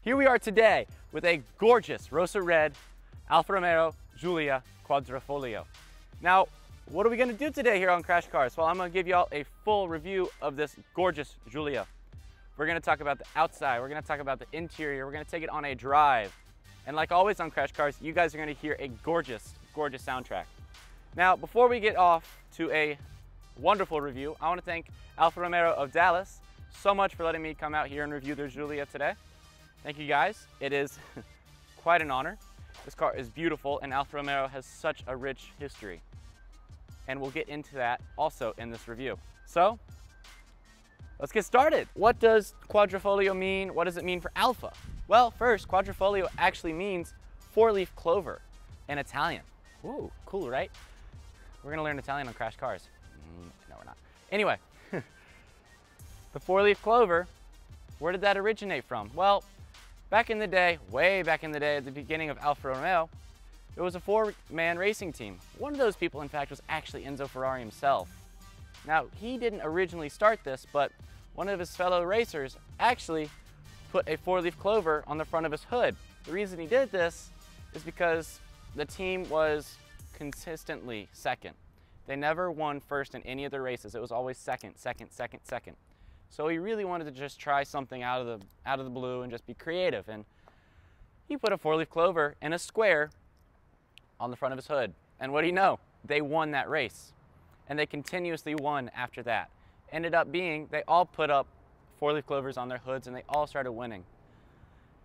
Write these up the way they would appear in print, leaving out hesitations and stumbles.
Here we are today with a gorgeous Rosa Red Alfa Romeo Giulia Quadrifoglio. Now, what are we going to do today here on Crash Cars? Well, I'm going to give you all a full review of this gorgeous Giulia. We're going to talk about the outside, we're going to talk about the interior, we're going to take it on a drive. And like always on Crash Cars, you guys are going to hear a gorgeous, gorgeous soundtrack. Now, before we get off to a wonderful review, I want to thank Alfa Romeo of Dallas so much for letting me come out here and review their Giulia today. Thank you guys. It is quite an honor. This car is beautiful and Alfa Romeo has such a rich history. And we'll get into that also in this review. So, let's get started. What does Quadrifoglio mean? What does it mean for Alfa? Well, first, Quadrifoglio actually means four-leaf clover in Italian. Ooh, cool, right? We're gonna learn Italian on Crash Cars. No, we're not. Anyway, the four-leaf clover, where did that originate from? Well, back in the day, way back in the day, at the beginning of Alfa Romeo, it was a four-man racing team. One of those people, in fact, was actually Enzo Ferrari himself. Now, he didn't originally start this, but one of his fellow racers actually put a four-leaf clover on the front of his hood. The reason he did this is because the team was consistently second. They never won first in any of their races. It was always second, second, second, second. So he really wanted to just try something out of the blue and just be creative. And he put a four-leaf clover in a square on the front of his hood. And what do you know? They won that race. And they continuously won after that. Ended up being, they all put up four-leaf clovers on their hoods and they all started winning.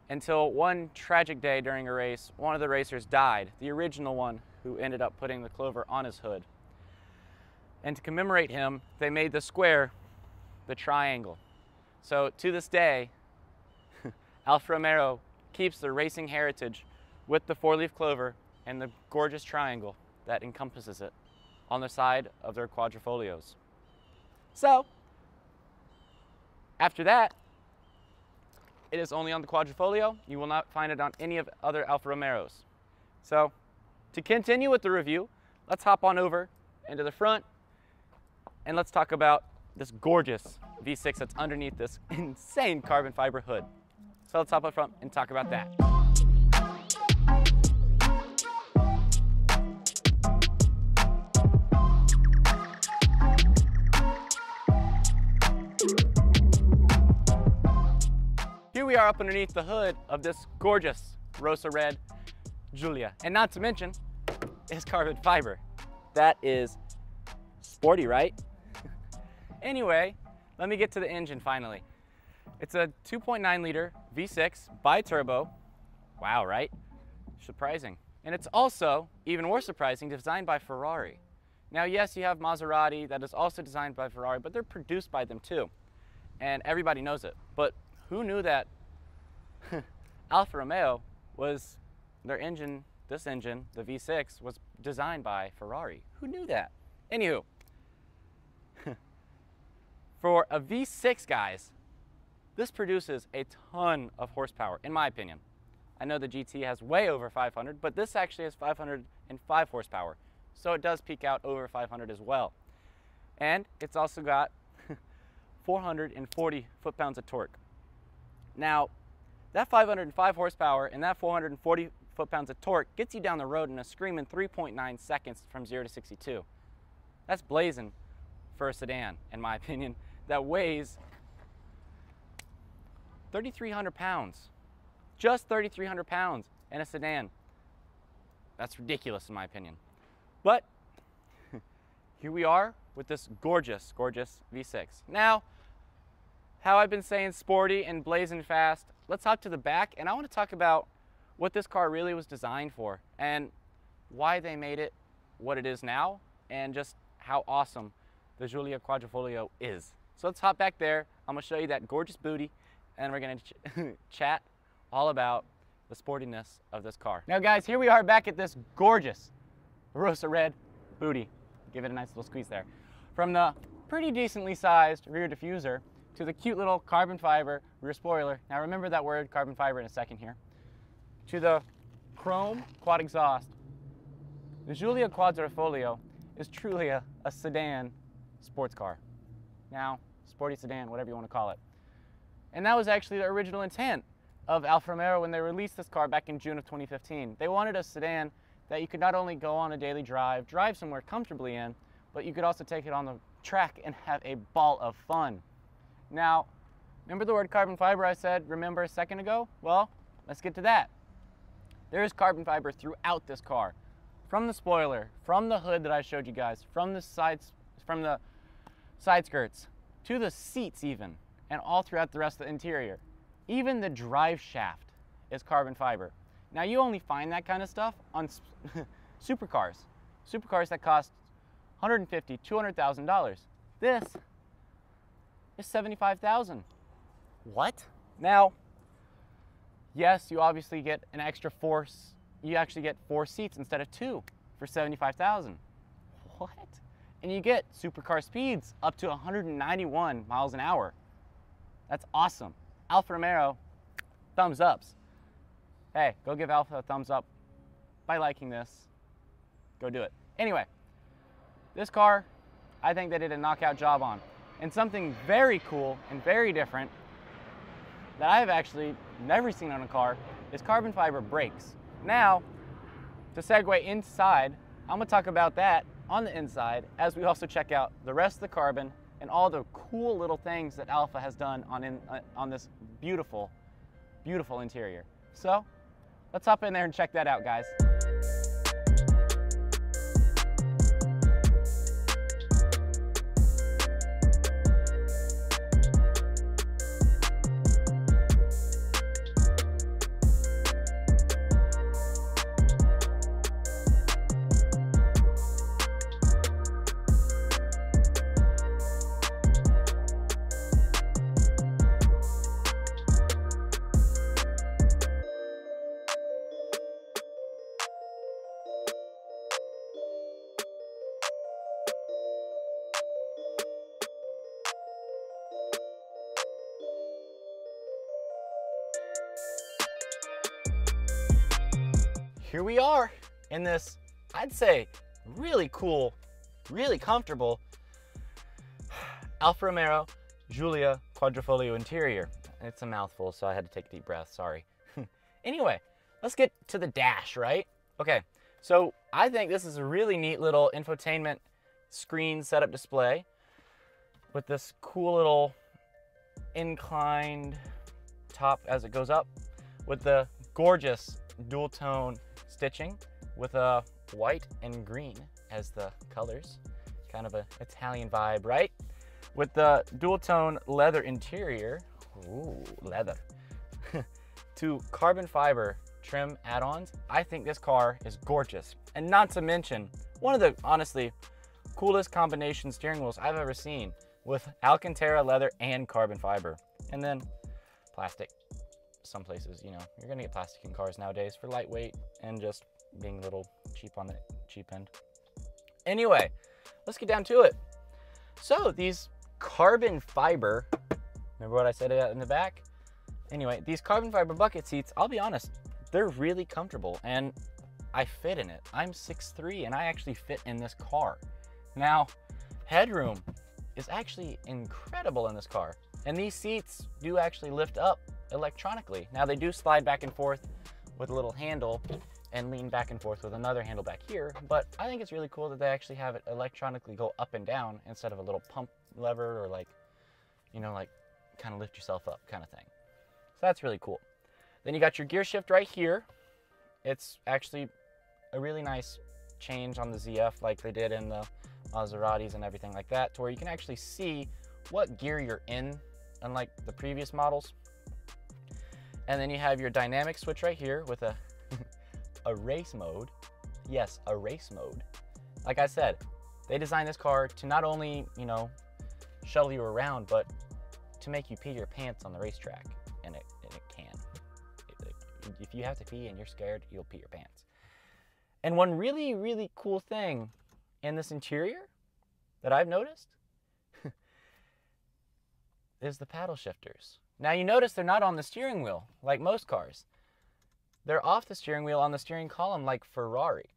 Until one tragic day during a race, one of the racers died, the original one who ended up putting the clover on his hood. And to commemorate him, they made the square the triangle. So to this day, Alfa Romeo keeps the racing heritage with the four-leaf clover and the gorgeous triangle that encompasses it on the side of their Quadrifoglios. So, after that, it is only on the Quadrifoglio. You will not find it on any of other Alfa Romeos. So, to continue with the review, let's hop on over into the front and let's talk about this gorgeous V6 that's underneath this insane carbon fiber hood. So let's hop up front and talk about that. Here we are up underneath the hood of this gorgeous Rosa Red Giulia. And not to mention, it's carbon fiber. That is sporty, right? Anyway, let me get to the engine finally. It's a 2.9 liter V6 bi-turbo. Wow, right? Surprising. And it's also, even more surprising, designed by Ferrari. Now, yes, you have Maserati that is also designed by Ferrari, but they're produced by them too. And everybody knows it. But who knew that Alfa Romeo was their engine, this engine, the V6, was designed by Ferrari? Who knew that? Anywho, for a V6, guys, this produces a ton of horsepower, in my opinion. I know the GT has way over 500, but this actually has 505 horsepower. So it does peak out over 500 as well. And it's also got 440 foot-pounds of torque. Now, that 505 horsepower and that 440 foot-pounds of torque gets you down the road in a screaming 3.9 seconds from 0 to 62. That's blazing for a sedan, in my opinion, that weighs 3,300 pounds. Just 3,300 pounds in a sedan. That's ridiculous in my opinion. But here we are with this gorgeous, gorgeous V6. Now, how I've been saying sporty and blazing fast, let's hop to the back and I want to talk about what this car really was designed for and why they made it what it is now and just how awesome the Giulia Quadrifoglio is. So let's hop back there. I'm gonna show you that gorgeous booty and we're gonna chat all about the sportiness of this car. Now guys, here we are back at this gorgeous Rosa Red booty. Give it a nice little squeeze there. From the pretty decently sized rear diffuser to the cute little carbon fiber rear spoiler. Now remember that word carbon fiber in a second here. To the chrome quad exhaust. The Giulia Quadrifoglio is truly a sedan sports car. Now, sporty sedan, whatever you want to call it. And that was actually the original intent of Alfa Romeo when they released this car back in June of 2015. They wanted a sedan that you could not only go on a daily drive somewhere comfortably in, but you could also take it on the track and have a ball of fun. Now, remember the word carbon fiber I said, remember a second ago? Well, let's get to that. There is carbon fiber throughout this car. From the spoiler, from the hood that I showed you guys, from the side skirts, to the seats even, and all throughout the rest of the interior. Even the drive shaft is carbon fiber. Now you only find that kind of stuff on supercars. Supercars that cost $150,000, $200,000. This is $75,000. What? Now, yes, you obviously get an extra you actually get 4 seats instead of 2 for $75,000. What? And you get supercar speeds up to 191 miles an hour. That's awesome. Alfa Romeo, thumbs ups. Hey, go give Alfa a thumbs up by liking this. Go do it. Anyway, this car, I think they did a knockout job on. And something very cool and very different that I've actually never seen on a car is carbon fiber brakes. Now, to segue inside, I'm gonna talk about that on the inside as we also check out the rest of the carbon and all the cool little things that Alfa has done on this beautiful, beautiful interior. So, let's hop in there and check that out, guys. Here we are in this, I'd say, really cool, really comfortable Alfa Romeo Giulia Quadrifoglio interior. It's a mouthful, so I had to take a deep breath, sorry. Anyway, let's get to the dash, right? Okay, so I think this is a really neat little infotainment screen setup display with this cool little inclined top as it goes up with the gorgeous dual tone stitching with a white and green as the colors. Kind of an Italian vibe, right? With the dual tone leather interior, ooh, leather, to carbon fiber trim add-ons. I think this car is gorgeous. And not to mention, one of the, honestly, coolest combination steering wheels I've ever seen with Alcantara leather and carbon fiber. And then plastic. Some places, you know, you're gonna get plastic in cars nowadays for lightweight and just being a little cheap on the cheap end. Anyway, let's get down to it. So these carbon fiber, remember what I said in the back? Anyway, these carbon fiber bucket seats, I'll be honest, they're really comfortable and I fit in it. I'm 6'3" and I actually fit in this car. Now, headroom is actually incredible in this car. And these seats do actually lift up electronically. Now they do slide back and forth with a little handle and lean back and forth with another handle back here, but I think it's really cool that they actually have it electronically go up and down instead of a little pump lever or like, you know, like kind of lift yourself up kind of thing. So that's really cool. Then you got your gear shift right here. It's actually a really nice change on the ZF like they did in the Maseratis and everything like that, to where you can actually see what gear you're in, unlike the previous models. And then you have your dynamic switch right here with a race mode. Yes, a race mode. Like I said, they designed this car to not only, you know, shuttle you around, but to make you pee your pants on the racetrack. And it can. If you have to pee and you're scared, you'll pee your pants. And one really, really cool thing in this interior that I've noticed is the paddle shifters. Now you notice they're not on the steering wheel like most cars. They're off the steering wheel on the steering column like Ferrari.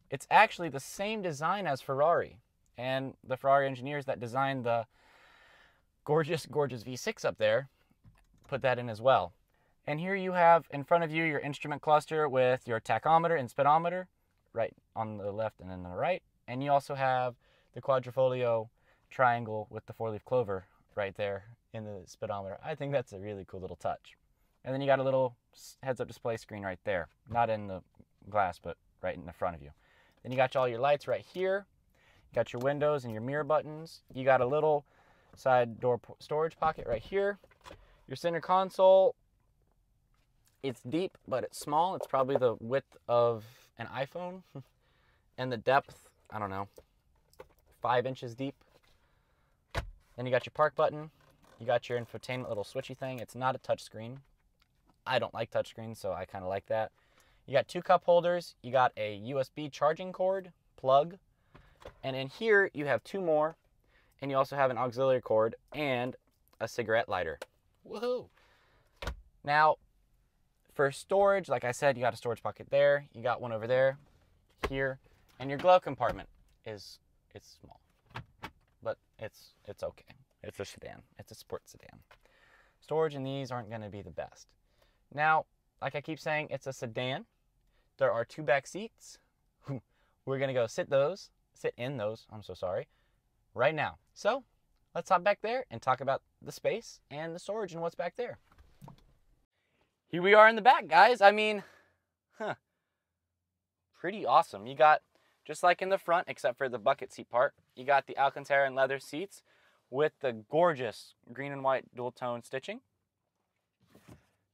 It's actually the same design as Ferrari. And the Ferrari engineers that designed the gorgeous, gorgeous V6 up there put that in as well. And here you have in front of you your instrument cluster with your tachometer and speedometer, right on the left and then on the right. And you also have the quadrifoglio triangle with the 4-leaf clover right there in the speedometer. I think that's a really cool little touch. And then you got a little heads-up display screen right there. Not in the glass, but right in the front of you. Then you got all your lights right here. You got your windows and your mirror buttons. You got a little side door storage pocket right here. Your center console, it's deep, but it's small. It's probably the width of an iPhone. And the depth, I don't know, 5 inches deep. Then you got your park button. You got your infotainment little switchy thing. It's not a touch screen. I don't like touch screens, so I kind of like that. You got 2 cup holders. You got a USB charging cord plug. And in here, you have 2 more. And you also have an auxiliary cord and a cigarette lighter. Woohoo! Now, for storage, like I said, you got a storage pocket there. You got one over there, here. And your glove compartment it's small. But it's okay. It's a sedan. It's a sports sedan. Storage in these aren't going to be the best. Now, like I keep saying, it's a sedan. There are 2 back seats. We're going to go sit in those, I'm so sorry, right now. So, let's hop back there and talk about the space and the storage and what's back there. Here we are in the back, guys. I mean, pretty awesome. You got, just like in the front, except for the bucket seat part, you got the Alcantara and leather seats with the gorgeous green and white dual tone stitching,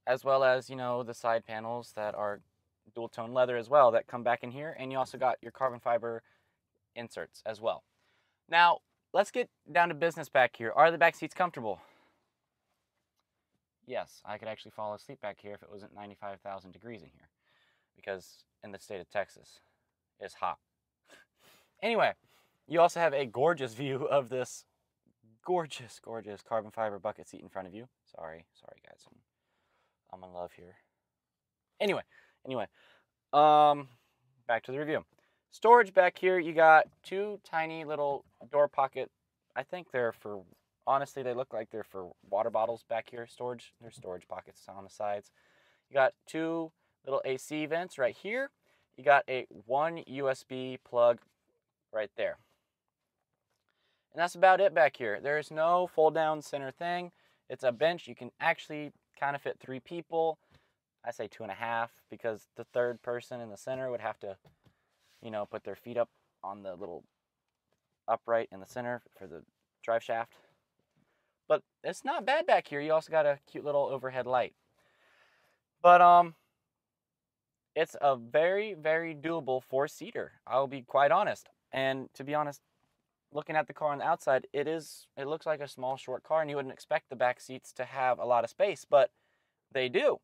as well as, you know, the side panels that are dual tone leather as well that come back in here. And you also got your carbon fiber inserts as well. Now, let's get down to business back here. Are the back seats comfortable? Yes, I could actually fall asleep back here if it wasn't 95,000 degrees in here, because in the state of Texas, it's hot. Anyway, you also have a gorgeous view of this gorgeous, gorgeous carbon fiber bucket seat in front of you. Sorry guys, I'm in love here. Anyway, back to the review. Storage back here, you got 2 tiny little door pocket. I think they're for, honestly, they look like they're for water bottles back here. Storage, there's storage pockets on the sides. You got 2 little AC vents right here. You got a 1 USB plug right there. And that's about it back here. There's no fold down center thing. It's a bench. You can actually kind of fit 3 people. I say 2.5 because the third person in the center would have to, you know, put their feet up on the little upright in the center for the drive shaft. But it's not bad back here. You also got a cute little overhead light. But it's a very, very doable 4-seater. I'll be quite honest. And to be honest, looking at the car on the outside, it looks like a small, short car, and you wouldn't expect the back seats to have a lot of space, but they do.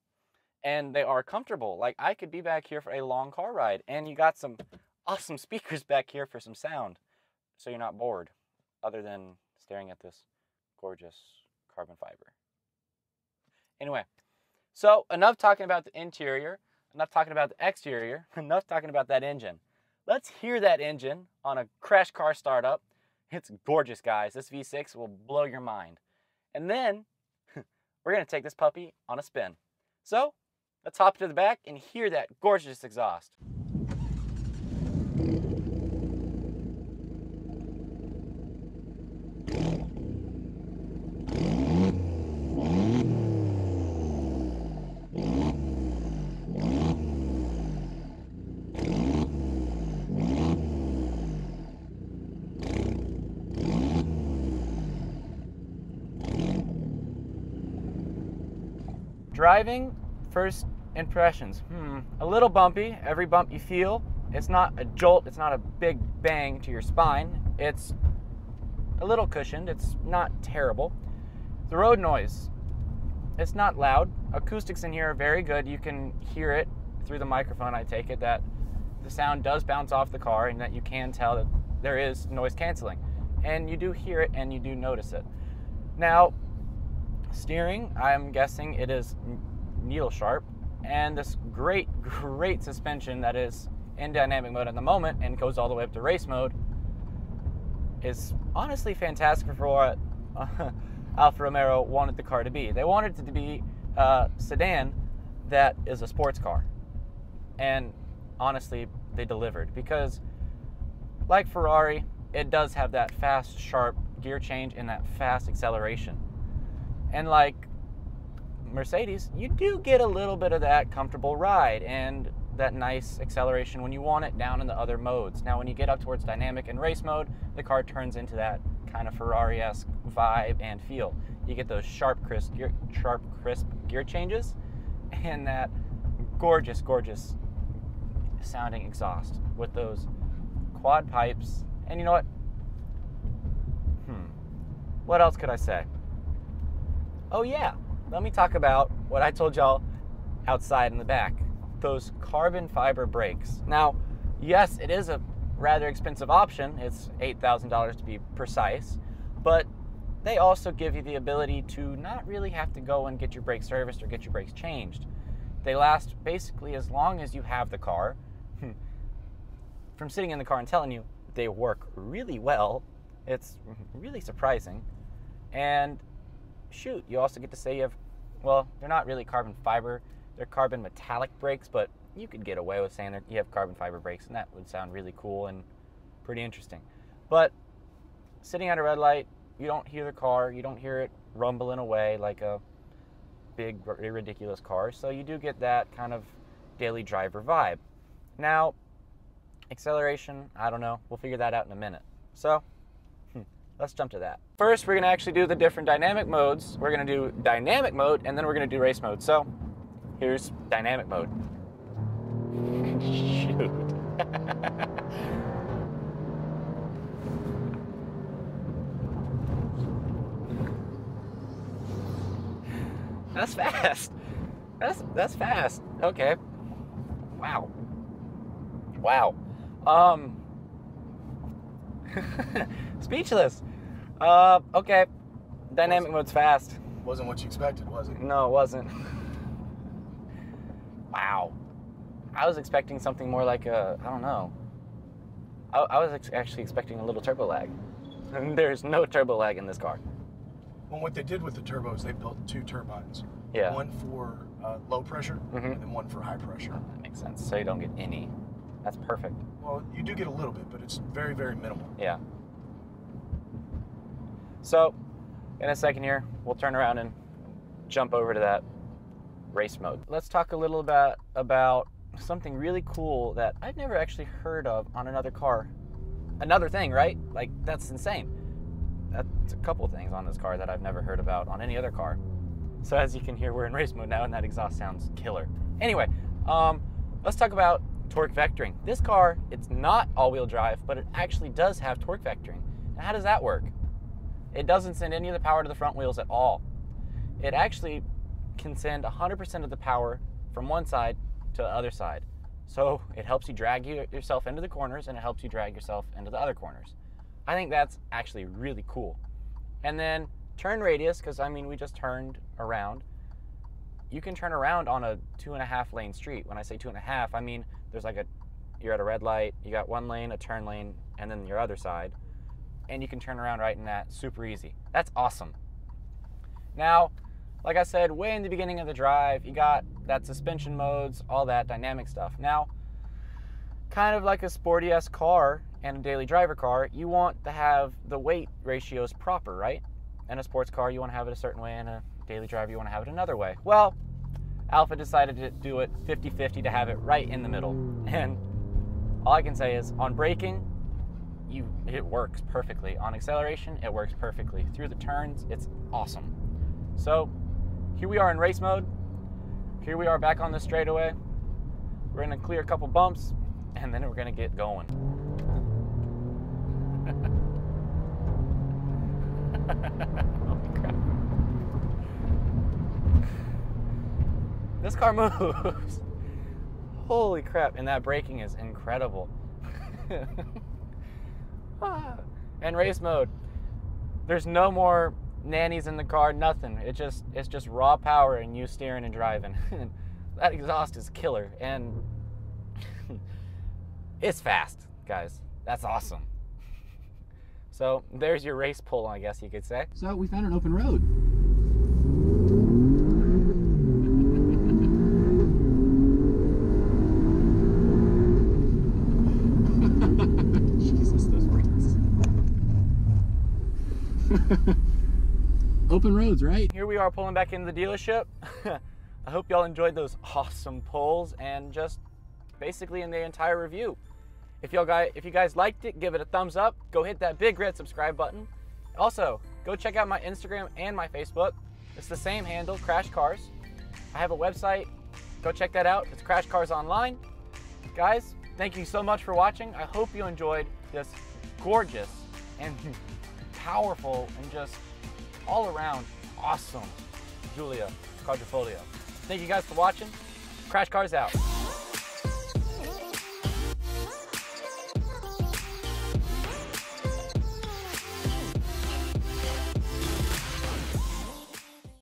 And they are comfortable. Like, I could be back here for a long car ride, and you got some awesome speakers back here for some sound, so you're not bored, other than staring at this gorgeous carbon fiber. Anyway, so enough talking about the interior, enough talking about the exterior, enough talking about that engine. Let's hear that engine on a crash car startup. It's gorgeous, guys. This V6 will blow your mind. And then we're going to take this puppy on a spin. So let's hop to the back and hear that gorgeous exhaust. Driving, first impressions. A little bumpy. Every bump you feel. It's not a jolt. It's not a big bang to your spine. It's a little cushioned. It's not terrible. The road noise. It's not loud. Acoustics in here are very good. You can hear it through the microphone, I take it, that the sound does bounce off the car and that you can tell that there is noise canceling. And you do hear it and you do notice it. Now, steering, I'm guessing it is needle sharp, and this great suspension that is in dynamic mode at the moment and goes all the way up to race mode is honestly fantastic for what Alfa Romeo wanted the car to be. They wanted it to be sedan that is a sports car. And honestly, they delivered, because like Ferrari, it does have that fast, sharp gear change and that fast acceleration. And like Mercedes, you do get a little bit of that comfortable ride and that nice acceleration when you want it down in the other modes. Now, when you get up towards dynamic and race mode, the car turns into that kind of Ferrari-esque vibe and feel. You get those sharp, crisp gear changes and that gorgeous, gorgeous sounding exhaust with those quad pipes. And you know what? What else could I say? Oh yeah, let me talk about what I told y'all outside in the back. Those carbon fiber brakes. Now, yes, it is a rather expensive option. It's $8,000 to be precise, but they also give you the ability to not really have to go and get your brakes serviced or get your brakes changed. They last basically as long as you have the car. From sitting in the car and telling you, they work really well. It's really surprising. And shoot, you also get to say you have, well, they're not really carbon fiber, they're carbon metallic brakes, but you could get away with saying that you have carbon fiber brakes, and that would sound really cool and pretty interesting. But sitting at a red light, you don't hear the car, you don't hear it rumbling away like a big, ridiculous car, so you do get that kind of daily driver vibe. Now, acceleration, I don't know, we'll figure that out in a minute. So, let's jump to that. First, we're gonna actually do the different dynamic modes. We're gonna do dynamic mode, and then we're gonna do race mode. So, here's dynamic mode. Shoot. That's fast. That's fast. Okay. Wow. Wow. Speechless. Okay. Dynamic mode's fast. Wasn't what you expected, was it? No, it wasn't. Wow. I was expecting something more like a, I don't know. I was actually expecting a little turbo lag. There's no turbo lag in this car. Well, what they did with the turbos, they built two turbines. Yeah. One for low pressure, and then one for high pressure. That makes sense. So you don't get any. That's perfect. Well, you do get a little bit, but it's very, very minimal. Yeah. So, in a second here, we'll turn around and jump over to that race mode. Let's talk a little bit about something really cool that I've never actually heard of on another car. Another thing, right? Like, that's insane. That's a couple things on this car that I've never heard about on any other car. So as you can hear, we're in race mode now, and that exhaust sounds killer. Anyway, let's talk about torque vectoring. This car, it's not all-wheel drive, but it actually does have torque vectoring. Now, how does that work? It doesn't send any of the power to the front wheels at all. It actually can send 100% of the power from one side to the other side. So it helps you drag yourself into the corners, and it helps you drag yourself into the other corners. I think that's actually really cool. And then turn radius, because I mean, we just turned around. You can turn around on a 2.5 lane street. When I say 2.5, I mean there's like you're at a red light, you got one lane, a turn lane, and then your other side. And you can turn around right in that super easy. That's awesome. Now, like I said, way in the beginning of the drive, you got that suspension modes, all that dynamic stuff. Now, kind of like a sporty-esque car and a daily driver car, you want to have the weight ratios proper, right? In a sports car, you want to have it a certain way, and a daily driver, you want to have it another way. Well, Alfa decided to do it 50-50 to have it right in the middle. And all I can say is, on braking, it works perfectly. On acceleration, it works perfectly. Through the turns, it's awesome. So, here we are in race mode. Here we are back on the straightaway. We're going to clear a couple bumps, and then we're going to get going. Holy crap. This car moves. Holy crap, and that braking is incredible. And race mode. There's no more nannies in the car, nothing. It's just raw power and you steering and driving. That exhaust is killer, and it's fast, guys. That's awesome. So there's your race pull, I guess you could say. So we found an open road. Open roads, right? Here we are pulling back into the dealership. I hope y'all enjoyed those awesome pulls and just basically in the entire review. If you guys liked it, give it a thumbs up. Go hit that big red subscribe button. Also, go check out my Instagram and my Facebook. It's the same handle, Crash Cars. I have a website. Go check that out. It's Crash Cars Online. Guys, thank you so much for watching. I hope you enjoyed this gorgeous and powerful and just all around awesome Giulia Quadrifoglio. Thank you guys for watching. Crash Cars out.